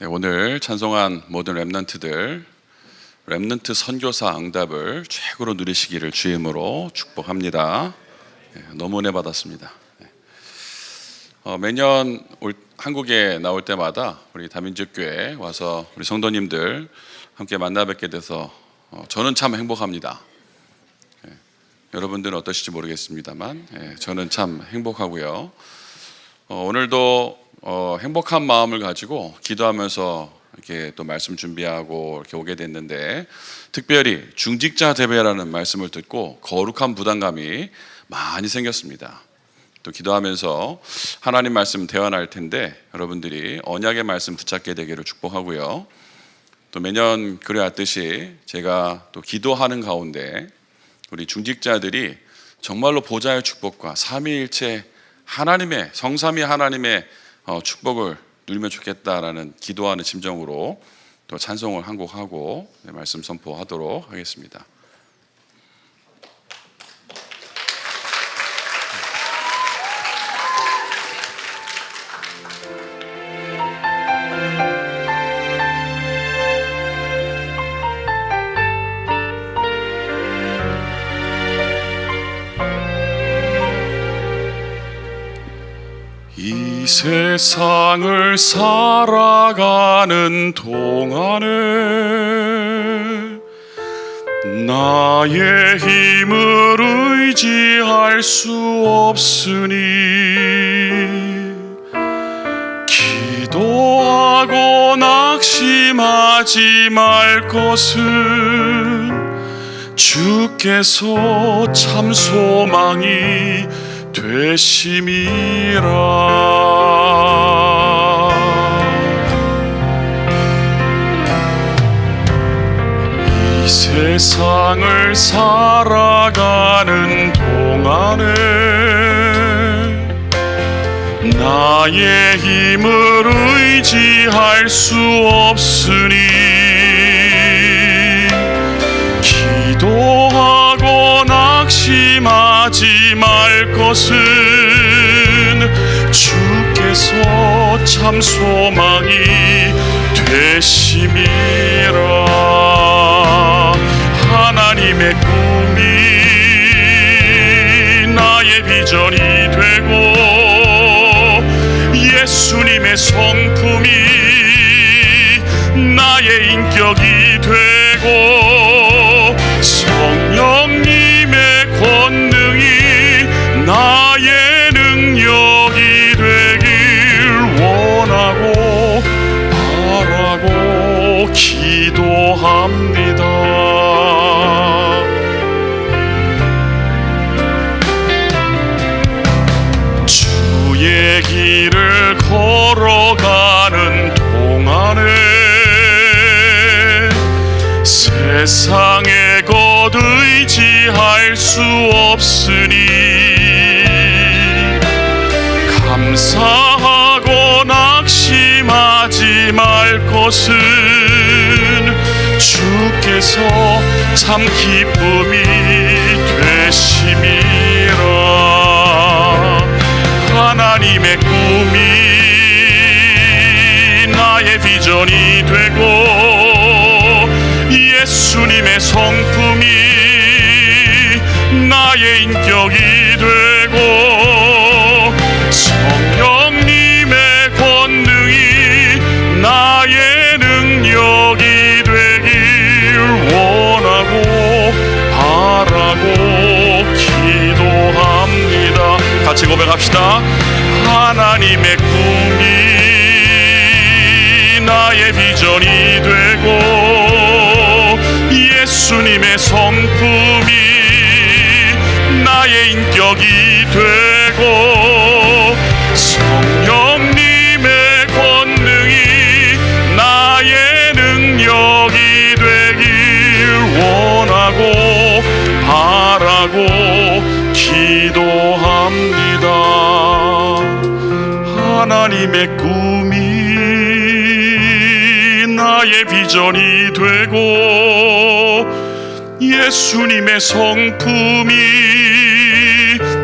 네, 오늘 찬송한 모든 렘넌트들 렘넌트 선교사 응답을 최고로 누리시기를 주임으로 축복합니다. 네, 너무 은혜 받았습니다. 매년 한국에 나올 때마다 우리 다민족교회 와서 우리 성도님들 함께 만나 뵙게 돼서 저는 참 행복합니다. 여러분들은 어떠실지 모르겠습니다만 저는 참 행복하고요. 오늘도 행복한 마음을 가지고 기도하면서 이렇게 또 말씀 준비하고 이렇게 오게 됐는데, 특별히 중직자 대회라는 말씀을 듣고 거룩한 부담감이 많이 생겼습니다. 또 기도하면서 하나님 말씀 대화할 텐데 여러분들이 언약의 말씀 붙잡게 되기를 축복하고요. 또 매년 그래왔듯이 제가 또 기도하는 가운데 우리 중직자들이 정말로 보좌의 축복과 삼위일체 하나님의 성삼위 하나님의 축복을 누리면 좋겠다라는 기도하는 심정으로 또 찬송을 한 곡 하고 말씀 선포하도록 하겠습니다. 이 세상을 살아가는 동안에 나의 힘을 의지할 수 없으니 기도하고 낙심하지 말 것은 주께서 참 소망이 되심이라. 이 세상을 살아가는 동안에 나의 힘을 의지할 수 없으니 기도하고 낙심하지 말 것은 주께서 참 소망이 되심이라. 하나님의 꿈이 나의 비전이 되고 예수님의 성품이 나의 인격이 되고 성령님의 권능이 나의 능력이 되길 원하고 바라고 기도합니다. 주의 길을 걸어가는 동안에 세상의 것 의지할 수 없으니 감사하고 낙심하지 말 것은 주께서 참 기쁨이 되심이라. 하나님의 꿈이 나의 비전이 되고 예수님의 성품이 나의 인격이 되고 성령님의 권능이 나의 능력이 되길 원하고 바라고 기도합니다. 같이 고백합시다. 하나님의 꿈이 나의 비전이 되고 예수님의 성품이 나의 인격이 되고 성령님의 권능이 나의 능력이 되길 원하고 바라고 기도합니다. 하나님의 꿈이 나의 비전이 되고 예수님의 성품이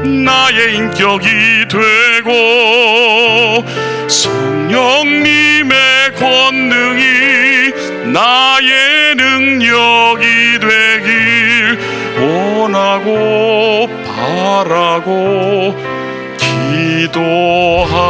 나의 인격이 되고 성령님의 권능이 나의 능력이 되길 원하고 바라고 기도합니다.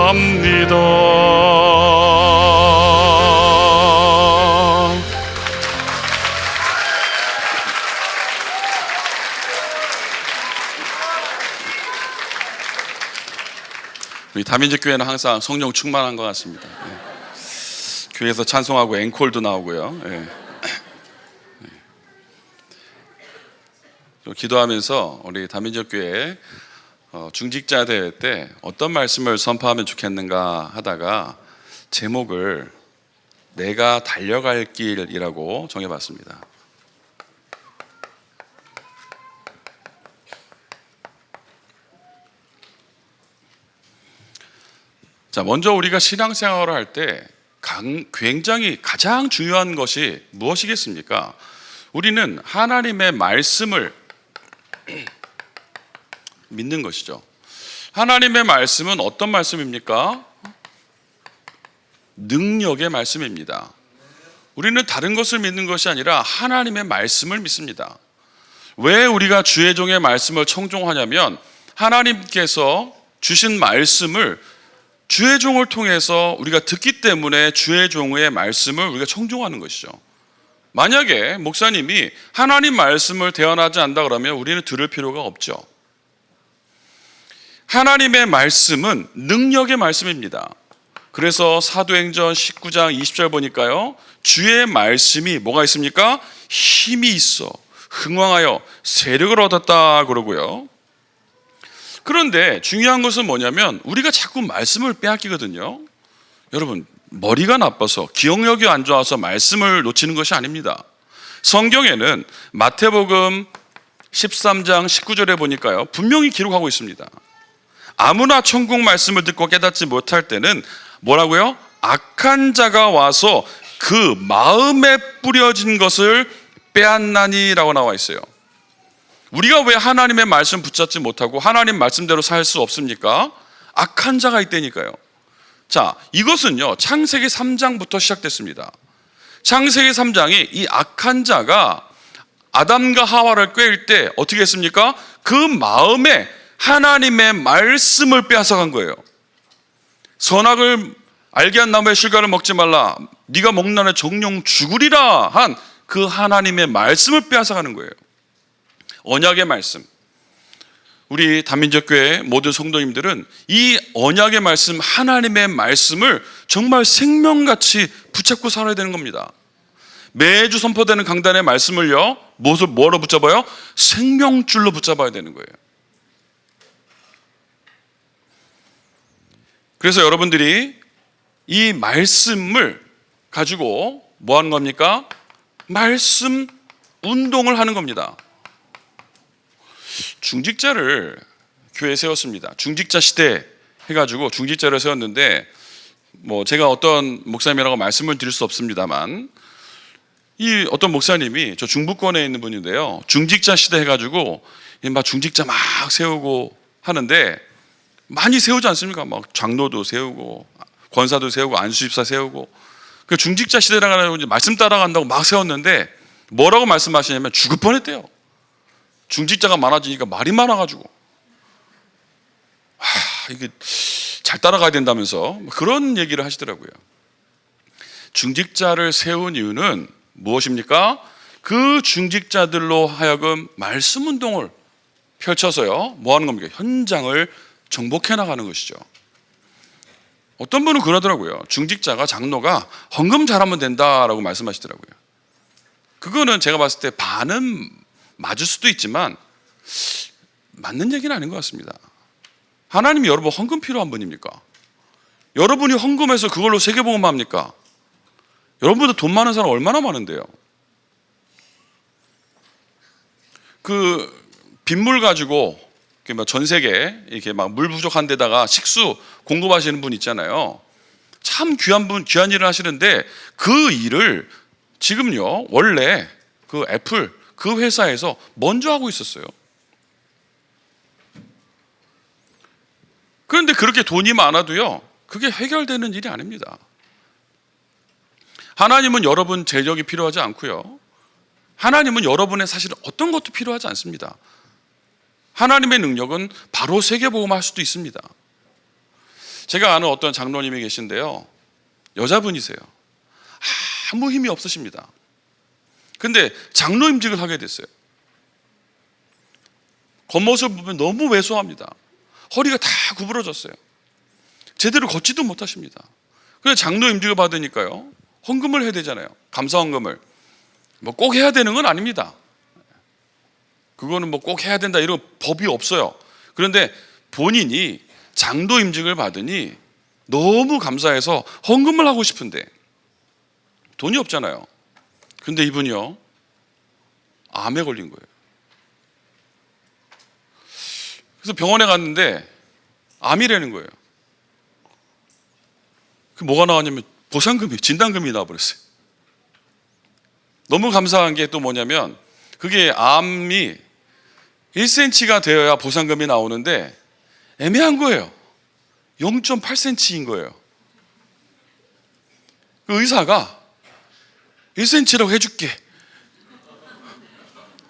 우리 다민족 교회는 항상 성령 충만한 것 같습니다. 네. 교회에서 찬송하고 앵콜도 나오고요. 네. 기도하면서 우리 다민족 교회 중직자 대회 때 어떤 말씀을 선포하면 좋겠는가 하다가 제목을 내가 달려갈 길이라고 정해봤습니다. 자, 먼저 우리가 신앙생활을 할 때 굉장히 가장 중요한 것이 무엇이겠습니까? 우리는 하나님의 말씀을 믿는 것이죠. 하나님의 말씀은 어떤 말씀입니까? 능력의 말씀입니다. 우리는 다른 것을 믿는 것이 아니라 하나님의 말씀을 믿습니다. 왜 우리가 주의 종의 말씀을 청종하냐면 하나님께서 주신 말씀을 주의 종을 통해서 우리가 듣기 때문에 주의 종의 말씀을 우리가 청종하는 것이죠. 만약에 목사님이 하나님 말씀을 대언하지 않는다 그러면 우리는 들을 필요가 없죠. 하나님의 말씀은 능력의 말씀입니다. 그래서 사도행전 19장 20절 보니까요, 주의 말씀이 뭐가 있습니까? 힘이 있어 흥왕하여 세력을 얻었다 그러고요. 그런데 중요한 것은 뭐냐면 우리가 자꾸 말씀을 빼앗기거든요. 여러분, 머리가 나빠서 기억력이 안 좋아서 말씀을 놓치는 것이 아닙니다. 성경에는 마태복음 13장 19절에 보니까요, 분명히 기록하고 있습니다. 아무나 천국 말씀을 듣고 깨닫지 못할 때는 뭐라고요? 악한 자가 와서 그 마음에 뿌려진 것을 빼앗나니라고 나와 있어요. 우리가 왜 하나님의 말씀 붙잡지 못하고 하나님 말씀대로 살 수 없습니까? 악한 자가 있다니까요. 자, 이것은요 창세기 3장부터 시작됐습니다. 창세기 3장이 이 악한 자가 아담과 하와를 꾀일 때 어떻게 했습니까? 그 마음에 하나님의 말씀을 빼앗아간 거예요. 선악을 알게 한 나무의 실과를 먹지 말라, 네가 먹는 날에 정령 죽으리라 한 그 하나님의 말씀을 빼앗아가는 거예요. 언약의 말씀. 우리 다민족교회 모든 성도님들은 이 언약의 말씀, 하나님의 말씀을 정말 생명같이 붙잡고 살아야 되는 겁니다. 매주 선포되는 강단의 말씀을요, 뭐로 붙잡아요? 생명줄로 붙잡아야 되는 거예요. 그래서 여러분들이 이 말씀을 가지고 뭐 하는 겁니까? 말씀 운동을 하는 겁니다. 중직자를 교회에 세웠습니다. 중직자 시대 해가지고 중직자를 세웠는데, 뭐 제가 어떤 목사님이라고 말씀을 드릴 수 없습니다만, 이 어떤 목사님이 저 중부권에 있는 분인데요, 중직자 시대 해가지고 막 중직자 막 세우고 하는데, 많이 세우지 않습니까? 막 장로도 세우고 권사도 세우고 안수집사 세우고, 그 중직자 시대라고 이제 말씀 따라간다고 막 세웠는데 뭐라고 말씀하시냐면 죽을 뻔했대요. 중직자가 많아지니까 말이 많아가지고 이게 잘 따라가야 된다면서 그런 얘기를 하시더라고요. 중직자를 세운 이유는 무엇입니까? 그 중직자들로 하여금 말씀 운동을 펼쳐서요, 뭐 하는 겁니까? 현장을 정복해 나가는 것이죠. 어떤 분은 그러더라고요. 중직자가, 장로가 헌금 잘하면 된다라고 말씀하시더라고요. 그거는 제가 봤을 때 반은 맞을 수도 있지만 맞는 얘기는 아닌 것 같습니다. 하나님이 여러분 헌금 필요한 분입니까? 여러분이 헌금해서 그걸로 세계복음 합니까? 여러분보다 돈 많은 사람 얼마나 많은데요. 그 빗물 가지고 전 세계 이렇게 막 물 부족한 데다가 식수 공급하시는 분 있잖아요. 참 귀한 분, 귀한 일을 하시는데 그 일을 지금요 원래 그 애플 그 회사에서 먼저 하고 있었어요. 그런데 그렇게 돈이 많아도요, 그게 해결되는 일이 아닙니다. 하나님은 여러분 재력이 필요하지 않고요, 하나님은 여러분의 사실 어떤 것도 필요하지 않습니다. 하나님의 능력은 바로 세계복음화 할 수도 있습니다. 제가 아는 어떤 장로님이 계신데요, 여자분이세요. 아무 힘이 없으십니다. 근데 장로임직을 하게 됐어요. 겉모습을 보면 너무 왜소합니다. 허리가 다 구부러졌어요. 제대로 걷지도 못하십니다. 그래서 장로임직을 받으니까요, 헌금을 해야 되잖아요. 감사헌금을. 뭐 꼭 해야 되는 건 아닙니다. 그거는 뭐 꼭 해야 된다 이런 법이 없어요. 그런데 본인이 장로임직을 받으니 너무 감사해서 헌금을 하고 싶은데 돈이 없잖아요. 근데 이분이요, 암에 걸린 거예요. 그래서 병원에 갔는데 암이라는 거예요. 그 뭐가 나왔냐면 보상금이, 진단금이 나와버렸어요. 너무 감사한 게 또 뭐냐면, 그게 암이 1cm가 되어야 보상금이 나오는데 애매한 거예요. 0.8cm인 거예요. 그 의사가 1cm라고 해줄게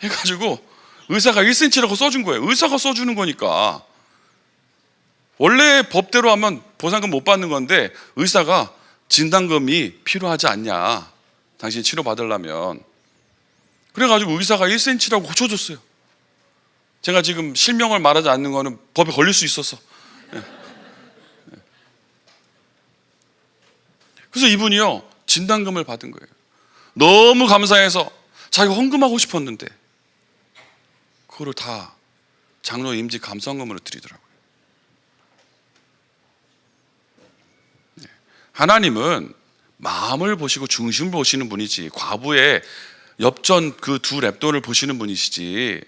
해가지고 의사가 1cm라고 써준 거예요. 의사가 써주는 거니까. 원래 법대로 하면 보상금 못 받는 건데 의사가 진단금이 필요하지 않냐, 당신 치료 받으려면. 그래가지고 의사가 1cm라고 고쳐줬어요. 제가 지금 실명을 말하지 않는 거는 법에 걸릴 수 있어서. 그래서 이분이요, 진단금을 받은 거예요. 너무 감사해서 자기가 헌금하고 싶었는데 그거를 다 장로 임직 감사헌금으로 드리더라고요. 하나님은 마음을 보시고 중심을 보시는 분이지, 과부의 엽전 그 두 렙돈을 보시는 분이시지,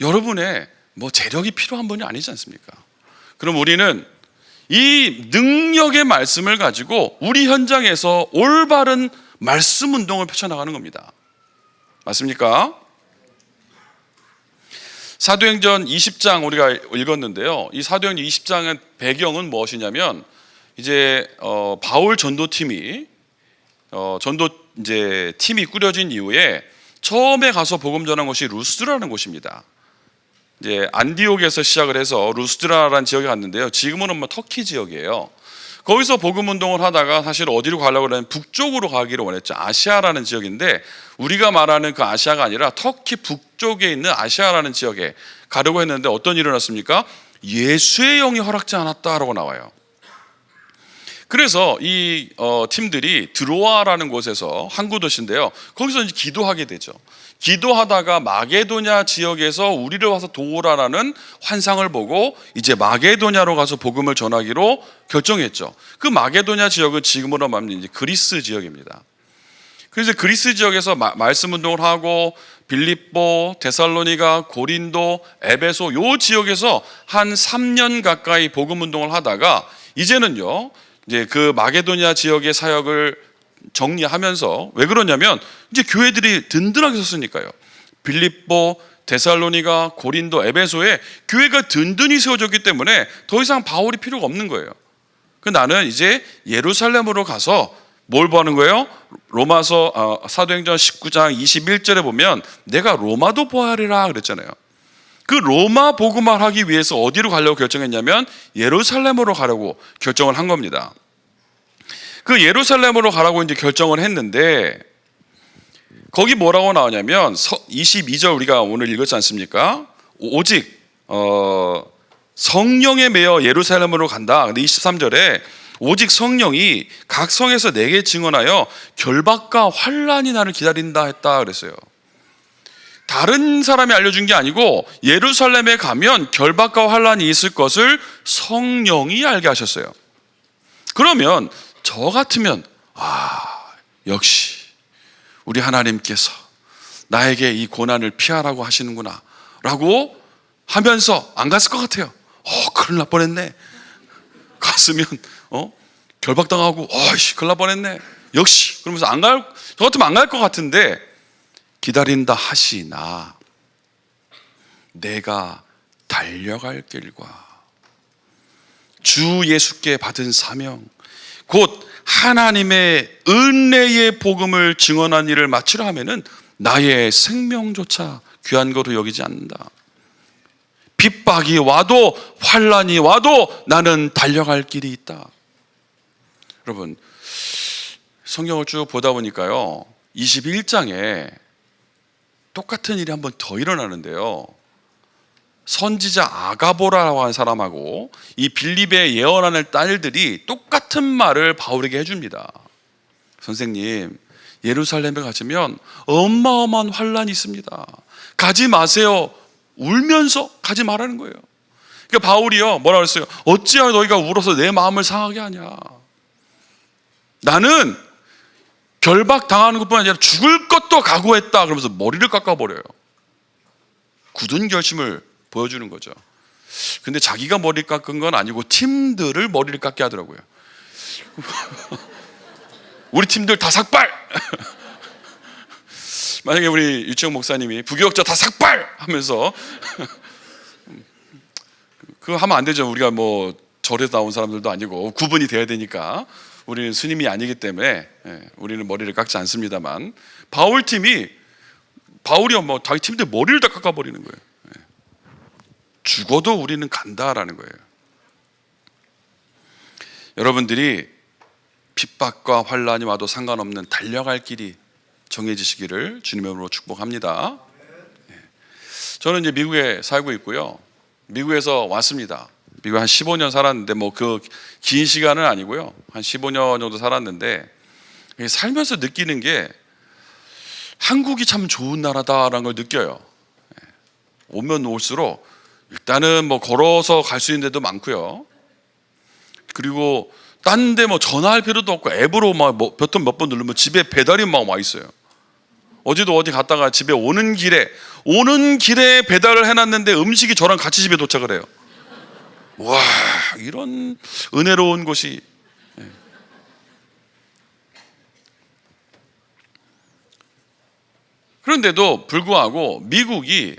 여러분의 뭐 재력이 필요한 분이 아니지 않습니까? 그럼 우리는 이 능력의 말씀을 가지고 우리 현장에서 올바른 말씀 운동을 펼쳐나가는 겁니다. 맞습니까? 사도행전 20장 우리가 읽었는데요, 이 사도행전 20장의 배경은 무엇이냐면, 이제 바울 전도팀이 전도 이제 팀이 꾸려진 이후에 처음에 가서 복음 전한 곳이 루스드라는 곳입니다. 이제 안디옥에서 시작을 해서 루스드라라는 지역에 갔는데요, 지금은 뭐 터키 지역이에요. 거기서 복음 운동을 하다가 사실 어디로 가려고 하면 북쪽으로 가기를 원했죠. 아시아라는 지역인데, 우리가 말하는 그 아시아가 아니라 터키 북쪽에 있는 아시아라는 지역에 가려고 했는데 어떤 일이 일어났습니까? 예수의 영이 허락지 않았다라고 나와요. 그래서 이 팀들이 드로아라는 곳에서 항구 도시인데요, 거기서 이제 기도하게 되죠. 기도하다가 마게도냐 지역에서 우리를 와서 도우라라는 환상을 보고 이제 마게도냐로 가서 복음을 전하기로 결정했죠. 그 마게도냐 지역은 지금으로 말하면 이제 그리스 지역입니다. 그래서 그리스 지역에서 말씀 운동을 하고 빌립보, 데살로니가, 고린도, 에베소 요 지역에서 한 3년 가까이 복음 운동을 하다가 이제는요, 이제 그 마게도냐 지역의 사역을 정리하면서, 왜 그러냐면 이제 교회들이 든든하게 섰으니까요. 빌립보, 데살로니가, 고린도, 에베소에 교회가 든든히 세워졌기 때문에 더 이상 바울이 필요가 없는 거예요. 그 나는 이제 예루살렘으로 가서 뭘 보는 거예요? 로마서 사도행전 19장 21절에 보면 내가 로마도 보아리라 그랬잖아요. 그 로마 복음을 하기 위해서 어디로 가려고 결정했냐면 예루살렘으로 가려고 결정을 한 겁니다. 그 예루살렘으로 가라고 이제 결정을 했는데, 거기 뭐라고 나오냐면 22절 우리가 오늘 읽었지 않습니까? 오직 성령에 매여 예루살렘으로 간다. 근데 23절에 오직 성령이 각 성에서 내게 증언하여 결박과 환란이 나를 기다린다 했다 그랬어요. 다른 사람이 알려준 게 아니고 예루살렘에 가면 결박과 환란이 있을 것을 성령이 알게 하셨어요. 그러면 저 같으면 역시 우리 하나님께서 나에게 이 고난을 피하라고 하시는구나 라고 하면서 안 갔을 것 같아요. 큰일 날 뻔했네. 갔으면 결박당하고 큰일 날 뻔했네. 역시 그러면서 저 같으면 안 갈 것 같은데, 기다린다 하시나 내가 달려갈 길과 주 예수께 받은 사명, 곧 하나님의 은혜의 복음을 증언한 일을 마치려 하면은 나의 생명조차 귀한 거로 여기지 않는다. 핍박이 와도 환란이 와도 나는 달려갈 길이 있다. 여러분, 성경을 쭉 보다 보니까요, 21장에 똑같은 일이 한 번 더 일어나는데요, 선지자 아가보라고 하는 사람하고 이 빌립의 예언하는 딸들이 똑같은 말을 바울에게 해줍니다. 선생님, 예루살렘에 가시면 어마어마한 환란이 있습니다. 가지 마세요. 울면서 가지 말라는 거예요. 그러니까 바울이요, 뭐라 그랬어요? 어찌하여 너희가 울어서 내 마음을 상하게 하냐. 나는 결박 당하는 것뿐 아니라 죽을 것도 각오했다. 그러면서 머리를 깎아버려요. 굳은 결심을 보여주는 거죠. 근데 자기가 머리 깎은 건 아니고 팀들을 머리를 깎게 하더라고요. 우리 팀들 다 삭발! 만약에 우리 유치영 목사님이 부교역자 다 삭발! 하면서 그거 하면 안 되죠. 우리가 뭐 절에서 나온 사람들도 아니고 구분이 돼야 되니까. 우리는 스님이 아니기 때문에 우리는 머리를 깎지 않습니다만, 바울이 뭐 자기 팀들 머리를 다 깎아버리는 거예요. 죽어도 우리는 간다라는 거예요. 여러분들이 핍박과 환란이 와도 상관없는 달려갈 길이 정해지시기를 주님의 이름으로 축복합니다. 저는 이제 미국에 살고 있고요, 미국에서 왔습니다. 미국에 한 15년 살았는데 뭐 그 긴 시간은 아니고요, 한 15년 정도 살았는데 살면서 느끼는 게 한국이 참 좋은 나라다라는 걸 느껴요. 오면 올수록 일단은 뭐 걸어서 갈 수 있는 데도 많고요, 그리고 딴 데 뭐 전화할 필요도 없고 앱으로 막 버튼 몇 번 누르면 집에 배달이 막 와 있어요. 어제도 어디 갔다가 집에 오는 길에 배달을 해놨는데 음식이 저랑 같이 집에 도착을 해요. 와, 이런 은혜로운 곳이. 그런데도 불구하고 미국이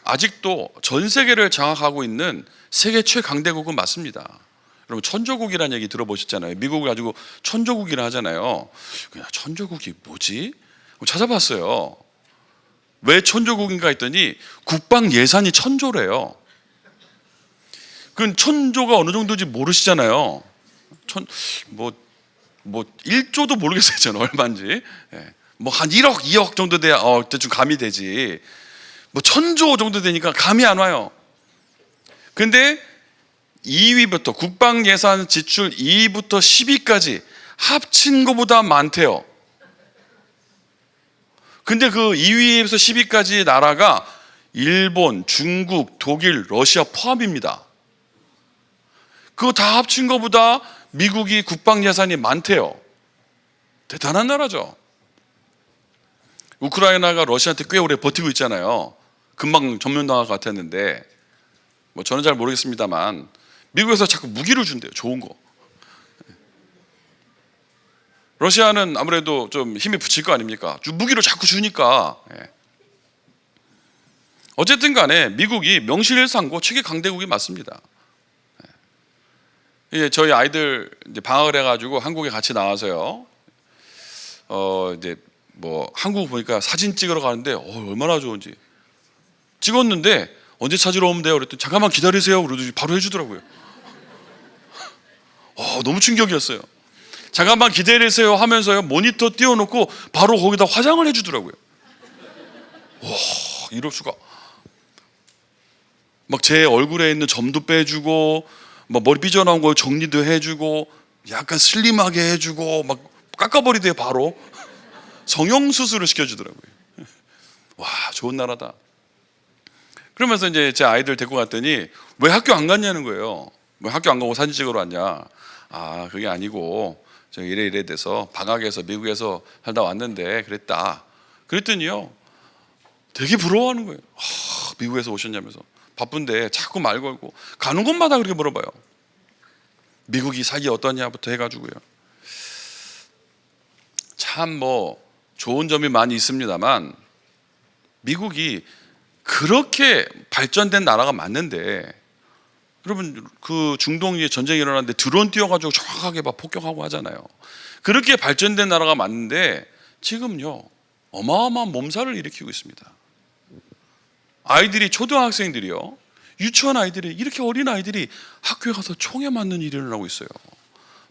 아직도 전 세계를 장악하고 있는 세계 최강대국은 맞습니다. 여러분, 천조국이라는 얘기 들어보셨잖아요. 미국을 가지고 천조국이라 하잖아요. 그냥 천조국이 뭐지? 찾아봤어요. 왜 천조국인가 했더니 국방 예산이 1,000조래요. 그건 1,000조가 어느 정도인지 모르시잖아요. 뭐 1조도 모르겠어요, 저는 얼마인지. 뭐 한 1억, 2억 정도 돼야 대충 감이 되지. 뭐 1,000조 정도 되니까 감이 안 와요. 근데 2위부터 국방 예산 지출 2위부터 10위까지 합친 것보다 많대요. 근데 그 2위에서 10위까지 나라가 일본, 중국, 독일, 러시아 포함입니다. 그거 다 합친 것보다 미국이 국방 예산이 많대요. 대단한 나라죠. 우크라이나가 러시아한테 꽤 오래 버티고 있잖아요. 금방 점령당할 것 같았는데, 뭐 저는 잘 모르겠습니다만 미국에서 자꾸 무기를 준대요. 좋은 거. 러시아는 아무래도 좀 힘이 붙일 거 아닙니까? 무기를 자꾸 주니까. 어쨌든 간에 미국이 명실상부 최고 강대국이 맞습니다. 이제 저희 아이들 이제 방학을 해가지고 한국에 같이 나와서요, 이제 뭐 한국 보니까 사진 찍으러 가는데 얼마나 좋은지 찍었는데, 언제 찾으러 오면 돼요? 그랬더니 잠깐만 기다리세요. 그러더니 바로 해주더라고요. 너무 충격이었어요. 잠깐만 기다리세요 하면서요, 모니터 띄워놓고 바로 거기다 화장을 해주더라고요. 와, 이럴 수가. 막 제 얼굴에 있는 점도 빼주고, 막 머리 삐져나온 거 정리도 해주고, 약간 슬림하게 해주고, 막 깎아버리대요. 바로 성형수술을 시켜주더라고요. 와, 좋은 나라다. 그러면서 이제 제 아이들 데리고 갔더니 왜 학교 안 갔냐는 거예요. 왜 학교 안 가고 사진 찍으러 왔냐. 그게 아니고 저 이래 돼서 방학에서 미국에서 살다 왔는데 그랬다. 그랬더니요, 되게 부러워하는 거예요. 미국에서 오셨냐면서. 바쁜데 자꾸 말 걸고 가는 곳마다 그렇게 물어봐요. 미국이 살기 어떠냐부터 해가지고요. 참 뭐 좋은 점이 많이 있습니다만, 미국이 그렇게 발전된 나라가 맞는데 여러분 그 중동에 전쟁이 일어났는데 드론 띄워가지고 정확하게 막 폭격하고 하잖아요. 그렇게 발전된 나라가 맞는데 지금요 어마어마한 몸살을 일으키고 있습니다. 아이들이 초등학생들이요, 유치원 아이들이, 이렇게 어린 아이들이 학교에 가서 총에 맞는 일이 일어나고 있어요.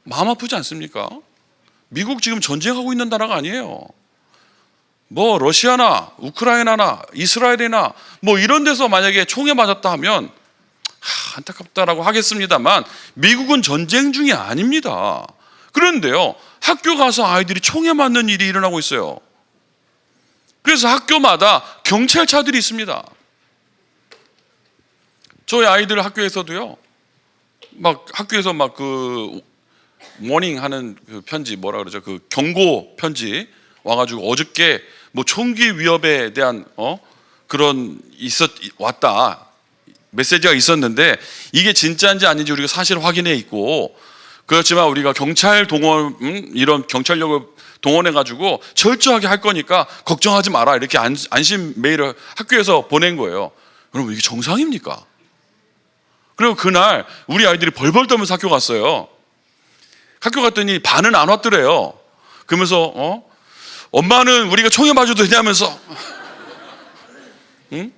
마음 아프지 않습니까? 미국 지금 전쟁하고 있는 나라가 아니에요. 뭐 러시아나 우크라이나나 이스라엘이나 뭐 이런 데서 만약에 총에 맞았다 하면 안타깝다라고 하겠습니다만 미국은 전쟁 중이 아닙니다. 그런데요 학교 가서 아이들이 총에 맞는 일이 일어나고 있어요. 그래서 학교마다 경찰차들이 있습니다. 저희 아이들 학교에서도요, 막 학교에서 막 그 모닝 하는 그 편지, 뭐라 그러죠, 그 경고 편지 와가지고 어저께 뭐 총기 위협에 대한 그런 왔다 메시지가 있었는데 이게 진짜인지 아닌지 우리가 사실 확인해 있고, 그렇지만 우리가 경찰 동원 이런 경찰력을 동원해 가지고 철저하게 할 거니까 걱정하지 마라, 이렇게 안심 메일을 학교에서 보낸 거예요. 여러분 이게 정상입니까? 그리고 그날 우리 아이들이 벌벌 떨면서 학교 갔어요. 학교 갔더니 반은 안 왔더래요. 그러면서 엄마는 우리가 총에 맞아도 되냐면서 응?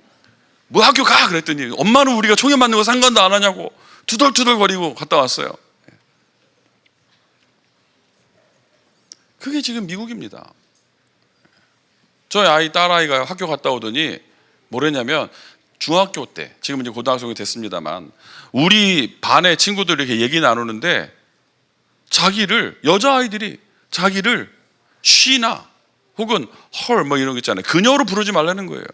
뭐 학교 가 그랬더니 엄마는 우리가 총에 맞는 거 상관도 안 하냐고 투덜투덜거리고 갔다 왔어요. 그게 지금 미국입니다. 저희 아이 딸아이가 학교 갔다 오더니 뭐랬냐면, 중학교 때, 지금 이제 고등학생이 됐습니다만, 우리 반의 친구들이 이렇게 얘기 나누는데 여자아이들이 자기를 she나 혹은 her 뭐 이런 거 있잖아요, 그녀로 부르지 말라는 거예요.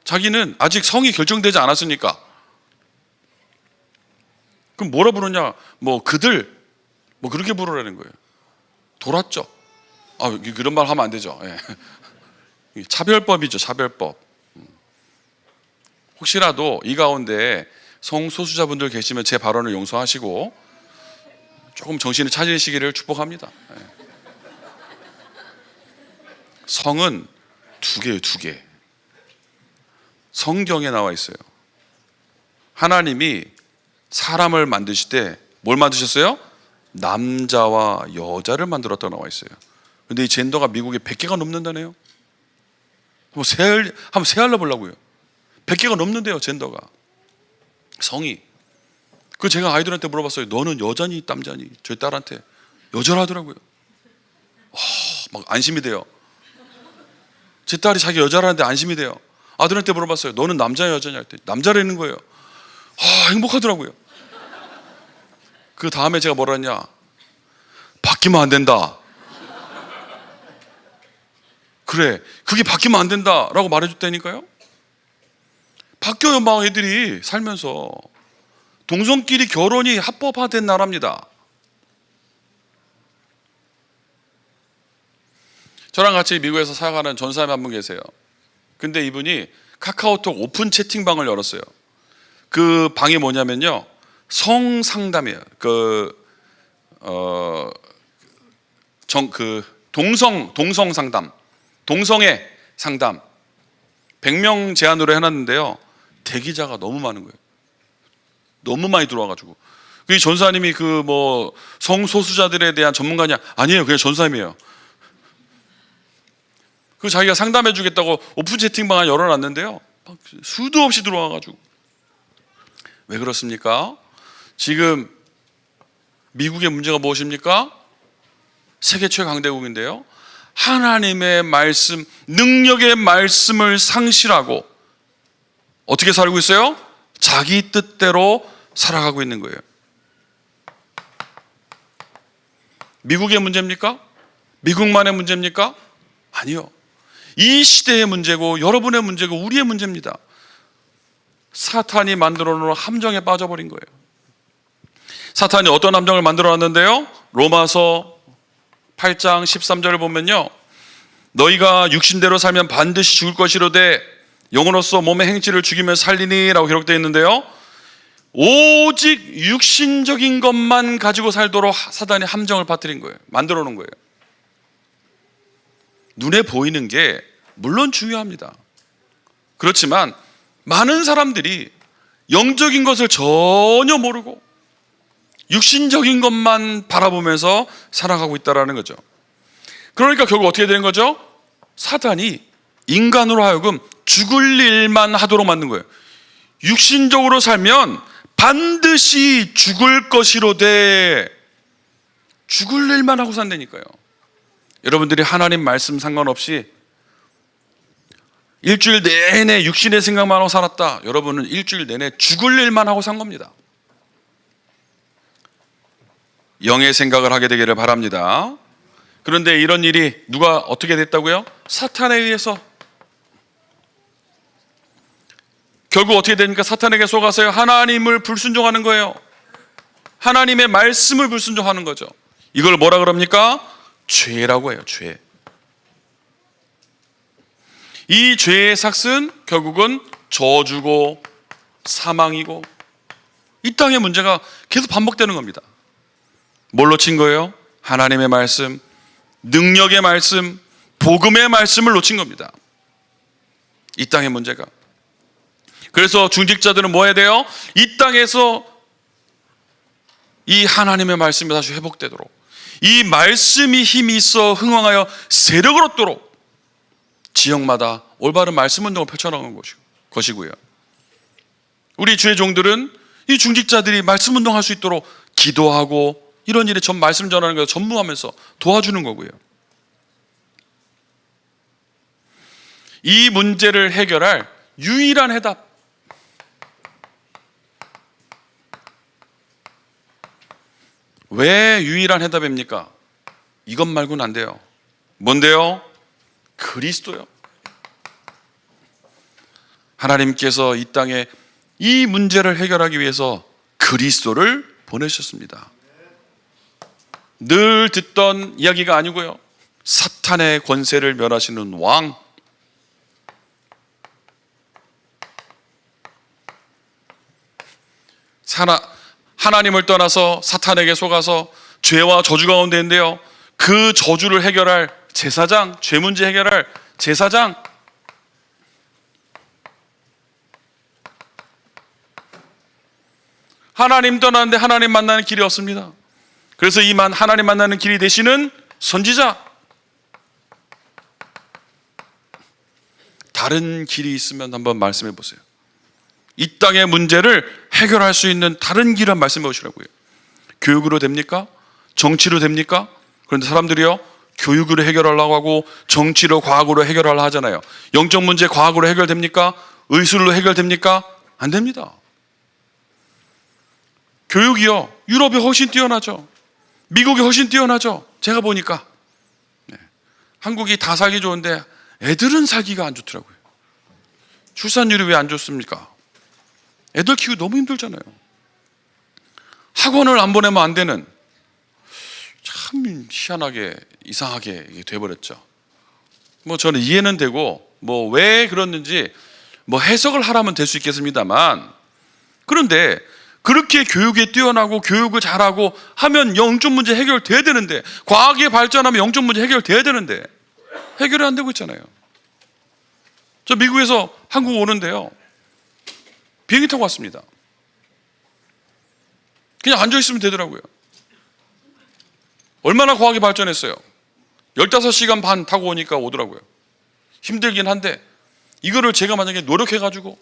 자기는 아직 성이 결정되지 않았으니까. 그럼 뭐라 부르냐, 뭐 그들 뭐 그렇게 부르라는 거예요. 돌았죠. 그런 말 하면 안 되죠. 예. 차별법이죠, 차별법. 혹시라도 이 가운데 성소수자분들 계시면 제 발언을 용서하시고 조금 정신을 차리시기를 축복합니다. 성은 두 개예요, 두 개. 성경에 나와 있어요. 하나님이 사람을 만드실 때 뭘 만드셨어요? 남자와 여자를 만들었다고 나와 있어요. 근데 이 젠더가 미국에 100개가 넘는다네요. 한번 세알려 보려고요. 100개가 넘는데요, 젠더가. 성이. 그 제가 아이들한테 물어봤어요. 너는 여자니 남자니? 저희 딸한테 여자라더라고요. 막 안심이 돼요. 제 딸이 자기 여자라는데 안심이 돼요. 아들한테 물어봤어요. 너는 남자야 여자냐? 할 때 남자라는 거예요. 행복하더라고요. 그 다음에 제가 뭐라 했냐? 바뀌면 안 된다. 그래, 그게 바뀌면 안 된다라고 말해줬다니까요. 바뀌어요, 막 애들이 살면서. 동성끼리 결혼이 합법화된 나라입니다. 저랑 같이 미국에서 사역하는 전사님 한 분 계세요. 근데 이분이 카카오톡 오픈 채팅방을 열었어요. 그 방이 뭐냐면요, 성상담이에요. 동성 상담, 동성애 상담 100명 제한으로 해놨는데요, 대기자가 너무 많은 거예요. 너무 많이 들어와가지고. 그 전사님이 그 뭐 성소수자들에 대한 전문가냐? 아니에요, 그냥 전사님이에요. 그 자기가 상담해 주겠다고 오픈 채팅방을 열어놨는데요, 수도 없이 들어와가지고. 왜 그렇습니까? 지금 미국의 문제가 무엇입니까? 세계 최강대국인데요, 하나님의 말씀, 능력의 말씀을 상실하고 어떻게 살고 있어요? 자기 뜻대로 살아가고 있는 거예요. 미국의 문제입니까? 미국만의 문제입니까? 아니요. 이 시대의 문제고 여러분의 문제고 우리의 문제입니다. 사탄이 만들어 놓은 함정에 빠져버린 거예요. 사탄이 어떤 함정을 만들어 놨는데요, 로마서 8장 13절을 보면요, 너희가 육신대로 살면 반드시 죽을 것이로되 영으로서 몸의 행실을 죽이며 살리니 라고 기록되어 있는데요, 오직 육신적인 것만 가지고 살도록 사단이 함정을 빠뜨린 거예요. 만들어 놓은 거예요. 눈에 보이는 게 물론 중요합니다. 그렇지만 많은 사람들이 영적인 것을 전혀 모르고 육신적인 것만 바라보면서 살아가고 있다는 거죠. 그러니까 결국 어떻게 되는 거죠? 사탄이 인간으로 하여금 죽을 일만 하도록 만든 거예요. 육신적으로 살면 반드시 죽을 것이로되 죽을 일만 하고 산다니까요. 여러분들이 하나님 말씀 상관없이 일주일 내내 육신의 생각만 하고 살았다. 여러분은 일주일 내내 죽을 일만 하고 산 겁니다. 영의 생각을 하게 되기를 바랍니다. 그런데 이런 일이 누가 어떻게 됐다고요? 사탄에 의해서. 결국 어떻게 됩니까? 사탄에게 속아서요, 하나님을 불순종하는 거예요. 하나님의 말씀을 불순종하는 거죠. 이걸 뭐라 그럽니까? 죄라고 해요. 죄. 이 죄의 삭은 결국은 저주고 사망이고, 이 땅의 문제가 계속 반복되는 겁니다. 뭘로 친 거예요? 하나님의 말씀, 능력의 말씀, 복음의 말씀을 놓친 겁니다. 이 땅의 문제가. 그래서 중직자들은 뭐 해야 돼요? 이 땅에서 이 하나님의 말씀이 다시 회복되도록, 이 말씀이 힘이 있어 흥왕하여 세력을 얻도록 지역마다 올바른 말씀 운동을 펼쳐나가는 것이고요. 우리 주의 종들은 이 중직자들이 말씀 운동할 수 있도록 기도하고 이런 일에 전 말씀 전하는 것을 전무하면서 도와주는 거고요. 이 문제를 해결할 유일한 해답, 왜 유일한 해답입니까? 이것 말고는 안 돼요. 뭔데요? 그리스도요. 하나님께서 이 땅에 이 문제를 해결하기 위해서 그리스도를 보내셨습니다. 늘 듣던 이야기가 아니고요, 사탄의 권세를 멸하시는 왕, 하나님을 떠나서 사탄에게 속아서 죄와 저주 가운데 있는데요, 그 저주를 해결할 제사장, 죄 문제 해결할 제사장, 하나님 떠나는데 하나님 만나는 길이 없습니다. 그래서 이 하나님 만나는 길이 되시는 선지자, 다른 길이 있으면 한번 말씀해 보세요. 이 땅의 문제를 해결할 수 있는 다른 길을 말씀해 보시라고요. 교육으로 됩니까? 정치로 됩니까? 그런데 사람들이요, 교육으로 해결하려고 하고 정치로, 과학으로 해결하려고 하잖아요. 영적 문제 과학으로 해결됩니까? 의술로 해결됩니까? 안 됩니다. 교육이요, 유럽이 훨씬 뛰어나죠. 미국이 훨씬 뛰어나죠. 제가 보니까 한국이 다 살기 좋은데 애들은 살기가 안 좋더라고요. 출산율이 왜 안 좋습니까? 애들 키우기 너무 힘들잖아요. 학원을 안 보내면 안 되는, 참 희한하게 이상하게 돼버렸죠. 뭐 저는 이해는 되고, 뭐 왜 그랬는지 뭐 해석을 하라면 될 수 있겠습니다만, 그런데 그렇게 교육에 뛰어나고 교육을 잘하고 하면 영적 문제 해결돼야 되는데, 과학이 발전하면 영적 문제 해결돼야 되는데 해결이 안 되고 있잖아요. 저 미국에서 한국 오는데요, 비행기 타고 왔습니다. 그냥 앉아있으면 되더라고요. 얼마나 과학이 발전했어요. 15시간 반 타고 오니까 오더라고요. 힘들긴 한데 이거를 제가 만약에 노력해가지고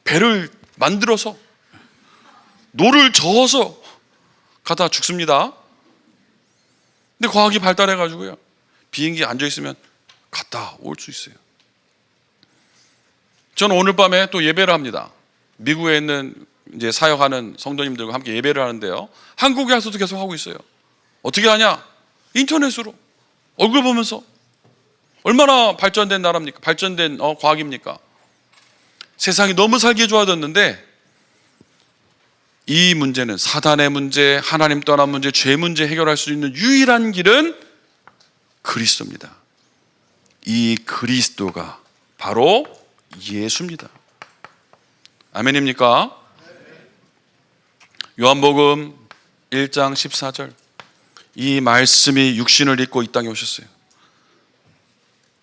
배를 만들어서 노를 저어서 가다 죽습니다. 근데 과학이 발달해가지고요, 비행기에 앉아있으면 갔다 올 수 있어요. 저는 오늘 밤에 또 예배를 합니다. 미국에 있는 이제 사역하는 성도님들과 함께 예배를 하는데요, 한국에 와서도 계속 하고 있어요. 어떻게 하냐? 인터넷으로 얼굴 보면서. 얼마나 발전된 나라입니까? 발전된 과학입니까? 세상이 너무 살기 좋아졌는데 이 문제는, 사단의 문제, 하나님 떠난 문제, 죄 문제 해결할 수 있는 유일한 길은 그리스도입니다. 이 그리스도가 바로 예수입니다. 아멘입니까? 요한복음 1장 14절, 이 말씀이 육신을 입고 이 땅에 오셨어요.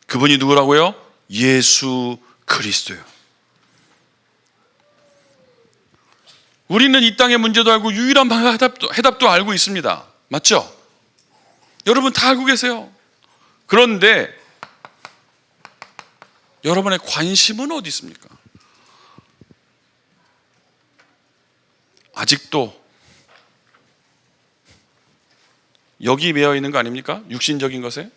그분이 누구라고요? 예수 그리스도요. 우리는 이 땅의 문제도 알고 유일한 해답도 알고 있습니다. 맞죠? 여러분 다 알고 계세요. 그런데 여러분의 관심은 어디 있습니까? 아직도 여기 매여 있는 거 아닙니까? 육신적인 것에.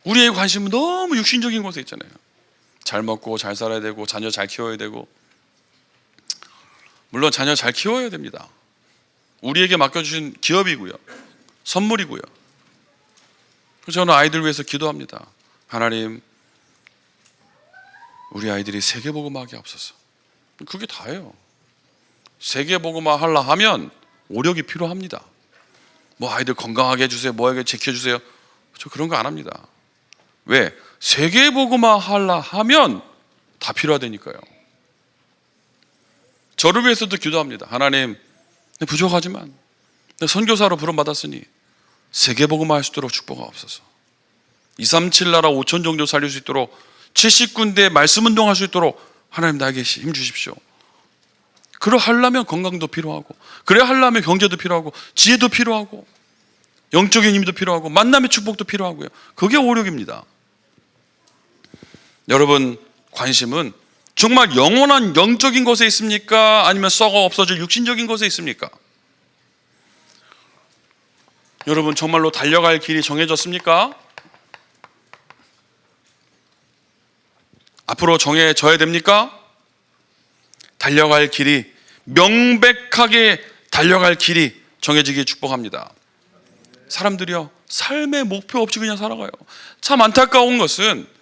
우리의 관심은 너무 육신적인 것에 있잖아요. 잘 먹고 잘 살아야 되고 자녀 잘 키워야 되고. 물론 자녀 잘 키워야 됩니다. 우리에게 맡겨주신 기업이고요, 선물이고요. 그래서 저는 아이들 위해서 기도합니다. 하나님, 우리 아이들이 세계복음화하게 없어서. 그게 다예요. 세계복음화 하려 하면 오력이 필요합니다. 뭐 아이들 건강하게 해주세요, 뭐하게 지켜주세요, 저 그런 거 안 합니다. 왜? 세계복음화 하려 하면 다 필요하다니까요. 저를 위해서도 기도합니다. 하나님, 부족하지만 선교사로 부름받았으니 세계복음화 할 수 있도록 축복하옵소서. 237 나라 5천 정도 살릴 수 있도록 70군데 말씀운동 할 수 있도록 하나님 나에게 힘 주십시오. 그래 하려면 건강도 필요하고, 그래 하려면 경제도 필요하고, 지혜도 필요하고, 영적인 힘도 필요하고, 만남의 축복도 필요하고요. 그게 오력입니다. 여러분 관심은 정말 영원한 영적인 것에 있습니까? 아니면 썩어 없어질 육신적인 것에 있습니까? 여러분 정말로 달려갈 길이 정해졌습니까? 앞으로 정해져야 됩니까? 달려갈 길이, 명백하게 달려갈 길이 정해지기 축복합니다. 사람들이요, 삶의 목표 없이 그냥 살아가요. 참 안타까운 것은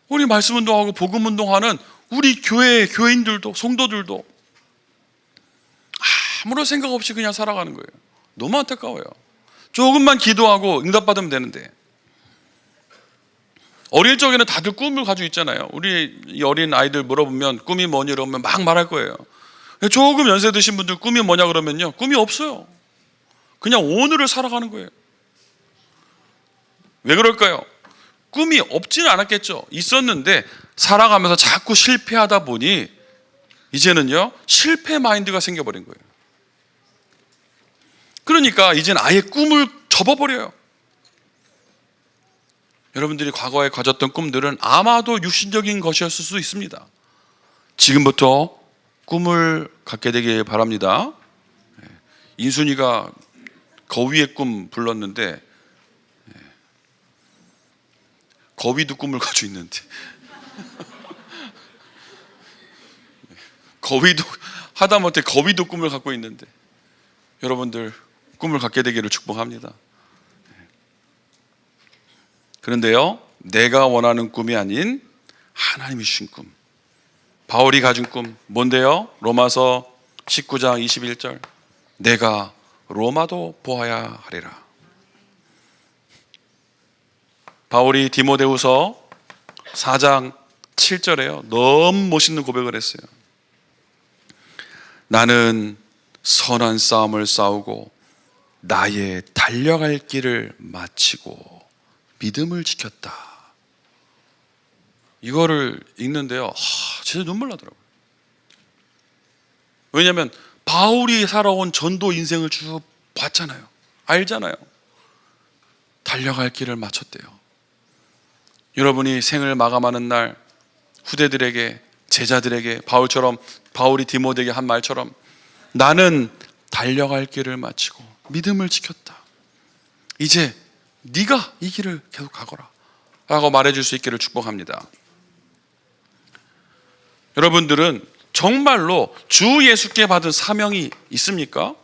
우리 말씀운동하고 복음운동하는 우리 교인들도, 성도들도 아무런 생각 없이 그냥 살아가는 거예요. 너무 안타까워요. 조금만 기도하고 응답받으면 되는데. 어릴 적에는 다들 꿈을 가지고 있잖아요. 우리 이 어린 아이들 물어보면 꿈이 뭐니 그러면 막 말할 거예요. 조금 연세 드신 분들 꿈이 뭐냐 그러면요, 꿈이 없어요. 그냥 오늘을 살아가는 거예요. 왜 그럴까요? 꿈이 없지는 않았겠죠. 있었는데 살아가면서 자꾸 실패하다 보니 이제는요, 실패 마인드가 생겨버린 거예요. 그러니까 이제는 아예 꿈을 접어버려요. 여러분들이 과거에 가졌던 꿈들은 아마도 육신적인 것이었을 수 있습니다. 지금부터 꿈을 갖게 되길 바랍니다. 인순이가 거위의 꿈 불렀는데 거위도 꿈을 가지고 있는데 거위도 하다못해 거위도 꿈을 갖고 있는데, 여러분들 꿈을 갖게 되기를 축복합니다. 그런데요, 내가 원하는 꿈이 아닌 하나님이 주신 꿈, 바울이 가진 꿈 뭔데요? 로마서 19장 21절, 내가 로마도 보아야 하리라. 바울이 디모데후서 4장 7절에요, 너무 멋있는 고백을 했어요. 나는 선한 싸움을 싸우고 나의 달려갈 길을 마치고 믿음을 지켰다. 이거를 읽는데요, 진짜 눈물 나더라고요. 왜냐하면 바울이 살아온 전도 인생을 쭉 봤잖아요. 알잖아요. 달려갈 길을 마쳤대요. 여러분이 생을 마감하는 날 후대들에게, 제자들에게 바울처럼, 바울이 디모데에게 한 말처럼 나는 달려갈 길을 마치고 믿음을 지켰다. 이제 네가 이 길을 계속 가거라 라고 말해줄 수 있기를 축복합니다. 여러분들은 정말로 주 예수께 받은 사명이 있습니까?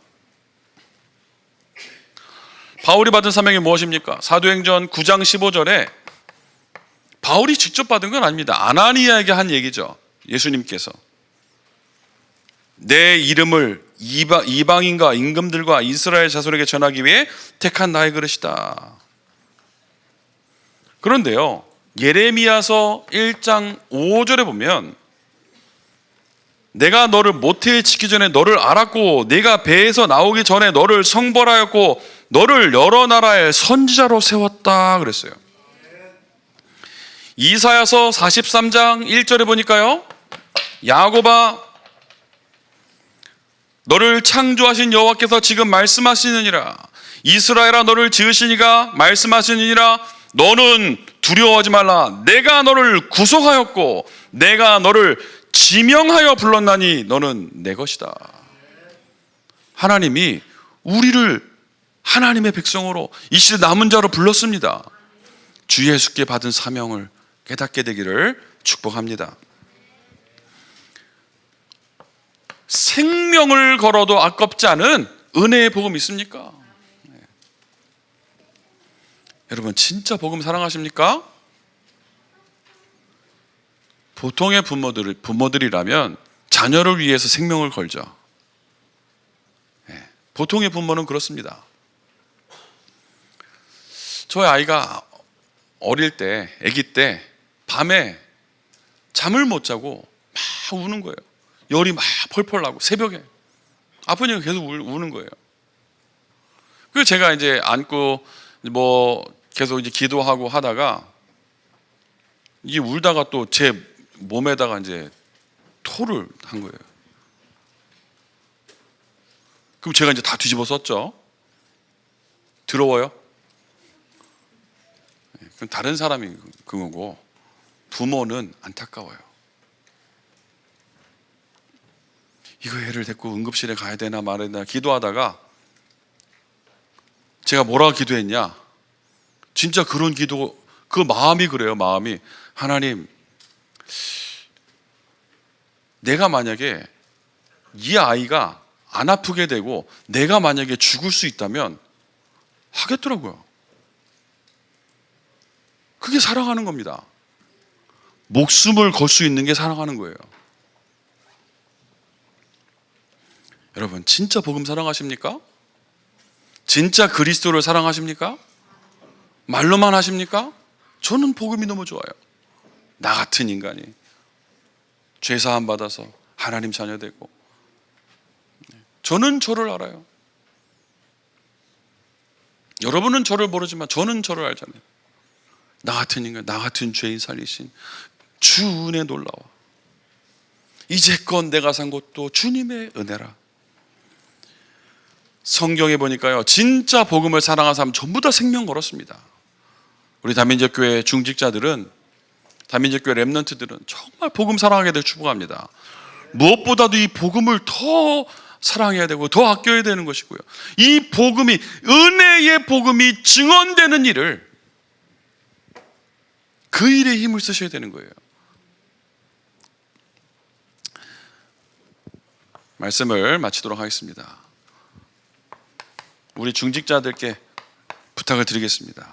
바울이 받은 사명이 무엇입니까? 사도행전 9장 15절에 바울이 직접 받은 건 아닙니다. 아나니아에게 한 얘기죠. 예수님께서 내 이름을 이방인과 임금들과 이스라엘 자손에게 전하기 위해 택한 나의 그릇이다. 그런데요, 예레미야서 1장 5절에 보면 내가 너를 모태에 짓기 전에 너를 알았고 내가 배에서 나오기 전에 너를 성벌하였고 너를 여러 나라의 선지자로 세웠다 그랬어요. 이사야서 43장 1절에 보니까요, 야곱아 너를 창조하신 여호와께서 지금 말씀하시느니라. 이스라엘아 너를 지으신 이가 말씀하시느니라. 너는 두려워하지 말라. 내가 너를 구속하였고 내가 너를 지명하여 불렀나니 너는 내 것이다. 하나님이 우리를 하나님의 백성으로 이 시대 남은 자로 불렀습니다. 주 예수께 받은 사명을 깨닫게 되기를 축복합니다. 생명을 걸어도 아깝지 않은 은혜의 복음 있습니까? 네. 여러분 진짜 복음 사랑하십니까? 보통의 부모들이라면 자녀를 위해서 생명을 걸죠. 네. 보통의 부모는 그렇습니다. 저희 아이가 어릴 때, 아기 때 밤에 잠을 못 자고 막 우는 거예요. 열이 막 펄펄 나고 새벽에 아버님이 계속 우는 거예요. 그래서 제가 이제 안고 계속 이제 기도하고 하다가 이게 울다가 또 제 몸에다가 이제 토를 한 거예요. 그럼 제가 이제 다 뒤집어 썼죠. 더러워요? 그럼 다른 사람이 그거고 부모는 안타까워요. 이거 애를 데리고 응급실에 가야 되나 말아야 되나 기도하다가 제가 뭐라고 기도했냐, 진짜 그런 기도, 그 마음이 그래요. 마음이, 하나님 내가 만약에 이 아이가 안 아프게 되고 내가 만약에 죽을 수 있다면 하겠더라고요. 그게 사랑하는 겁니다. 목숨을 걸 수 있는 게 사랑하는 거예요. 여러분 진짜 복음 사랑하십니까? 진짜 그리스도를 사랑하십니까? 말로만 하십니까? 저는 복음이 너무 좋아요. 나 같은 인간이 죄사함 받아서 하나님 자녀 되고, 저는 저를 알아요. 여러분은 저를 모르지만 저는 저를 알잖아요. 나 같은 인간, 나 같은 죄인 살리신 주 은혜 놀라워. 이제껏 내가 산 것도 주님의 은혜라. 성경에 보니까요, 진짜 복음을 사랑하는 사람 전부 다 생명 걸었습니다. 우리 다민족교회 중직자들은, 다민족교회 렘넌트들은 정말 복음 사랑하게 될 축복합니다. 무엇보다도 이 복음을 더 사랑해야 되고 더 아껴야 되는 것이고요, 이 복음이, 은혜의 복음이 증언되는 일을, 그 일에 힘을 쓰셔야 되는 거예요. 말씀을 마치도록 하겠습니다. 우리 중직자들께 부탁을 드리겠습니다.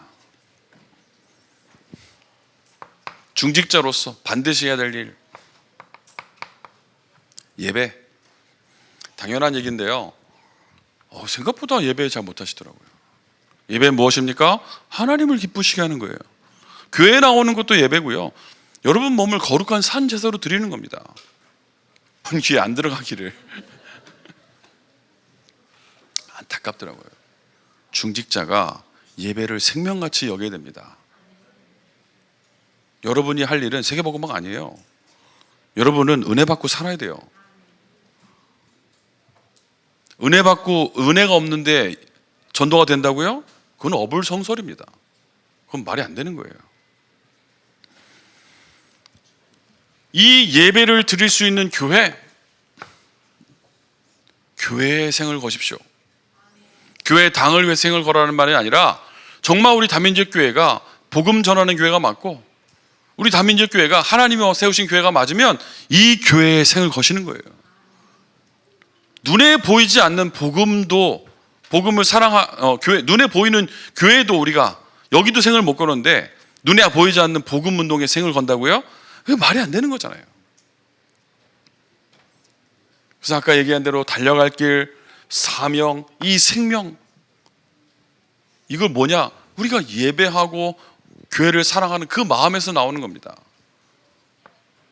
중직자로서 반드시 해야 될 일, 예배. 당연한 얘기인데요, 생각보다 예배 잘 못하시더라고요. 예배 무엇입니까? 하나님을 기쁘시게 하는 거예요. 교회에 나오는 것도 예배고요, 여러분 몸을 거룩한 산 제사로 드리는 겁니다. 귀에 안 들어가기를 안타깝더라고요. 중직자가 예배를 생명같이 여겨야 됩니다. 여러분이 할 일은 세계복음화가 아니에요. 여러분은 은혜 받고 살아야 돼요. 은혜 받고 은혜가 없는데 전도가 된다고요? 그건 어불성설입니다. 그건 말이 안 되는 거예요. 이 예배를 드릴 수 있는 교회의 생을 거십시오. 교회 당을 위해 생을 거라는 말이 아니라 정말 우리 다민족 교회가 복음 전하는 교회가 맞고, 우리 다민족 교회가 하나님이 세우신 교회가 맞으면 이 교회의 생을 거시는 거예요. 눈에 보이지 않는 복음도, 복음을 교회, 눈에 보이는 교회도 우리가 여기도 생을 못 거는데 눈에 보이지 않는 복음 운동에 생을 건다고요? 그게 말이 안 되는 거잖아요. 그래서 아까 얘기한 대로 달려갈 길, 사명, 이 생명, 이걸 뭐냐? 우리가 예배하고 교회를 사랑하는 그 마음에서 나오는 겁니다.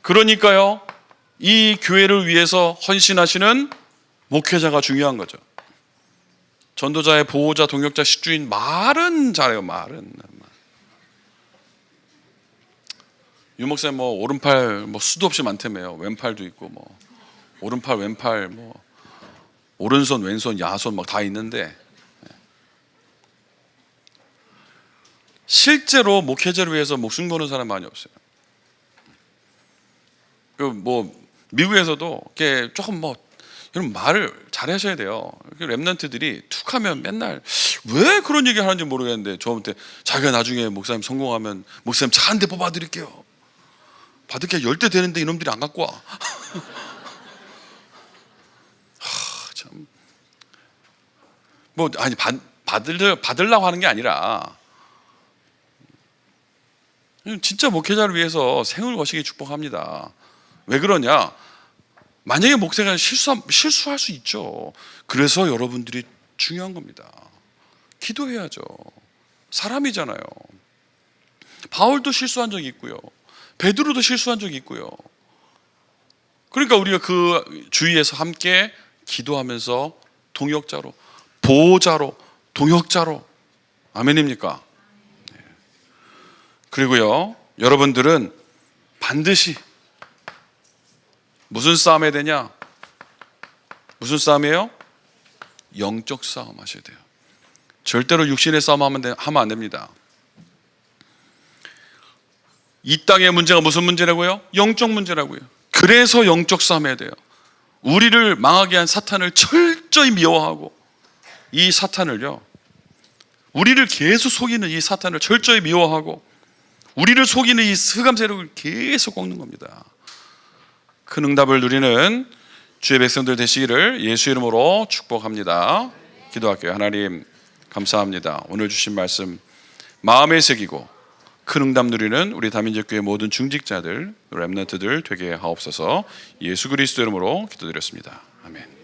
그러니까요, 이 교회를 위해서 헌신하시는 목회자가 중요한 거죠. 전도자의 보호자, 동역자, 식주인, 말은 잘해요. 말은 유목사님 뭐 오른팔 뭐 수도 없이 많다며요. 왼팔도 있고 뭐 오른팔 왼팔 뭐 오른손 왼손 야손 막 다 있는데 실제로 목회자를 위해서 목숨 거는 사람 많이 없어요. 그 뭐 미국에서도 이렇게 조금 뭐 여러분 말을 잘하셔야 돼요. 랩런트들이 툭하면 맨날 왜 그런 얘기 하는지 모르겠는데 저한테 자기가 나중에 목사님 성공하면 목사님 차 한 대 뽑아드릴게요. 받을 게 10대 되는데 이놈들이 안 갖고 와. 참. 뭐 아니 받으려고 하는 게 아니라 진짜 목회자를 위해서 생을 거시기 축복합니다. 왜 그러냐? 만약에 목사가 실수할 수 있죠. 그래서 여러분들이 중요한 겁니다. 기도해야죠. 사람이잖아요. 바울도 실수한 적이 있고요. 베드로도 실수한 적이 있고요. 그러니까 우리가 그 주위에서 함께 기도하면서 동역자로, 보호자로, 동역자로, 아멘입니까? 그리고요, 여러분들은 반드시 무슨 싸움 해야 되냐? 무슨 싸움이에요? 영적 싸움 하셔야 돼요. 절대로 육신의 싸움 하면 안 됩니다. 이 땅의 문제가 무슨 문제라고요? 영적 문제라고요. 그래서 영적 싸움 해야 돼요. 우리를 망하게 한 사탄을 철저히 미워하고 이 사탄을요, 우리를 계속 속이는 이 사탄을 철저히 미워하고 우리를 속이는 이 흑암 세력을 계속 꺾는 겁니다. 큰 응답을 누리는 주의 백성들 되시기를 예수 이름으로 축복합니다. 기도할게요. 하나님 감사합니다. 오늘 주신 말씀 마음에 새기고 큰 응답 누리는 우리 다민족교회 모든 중직자들, 렘넌트들 되게 하옵소서. 예수 그리스도 이름으로 기도드렸습니다. 아멘.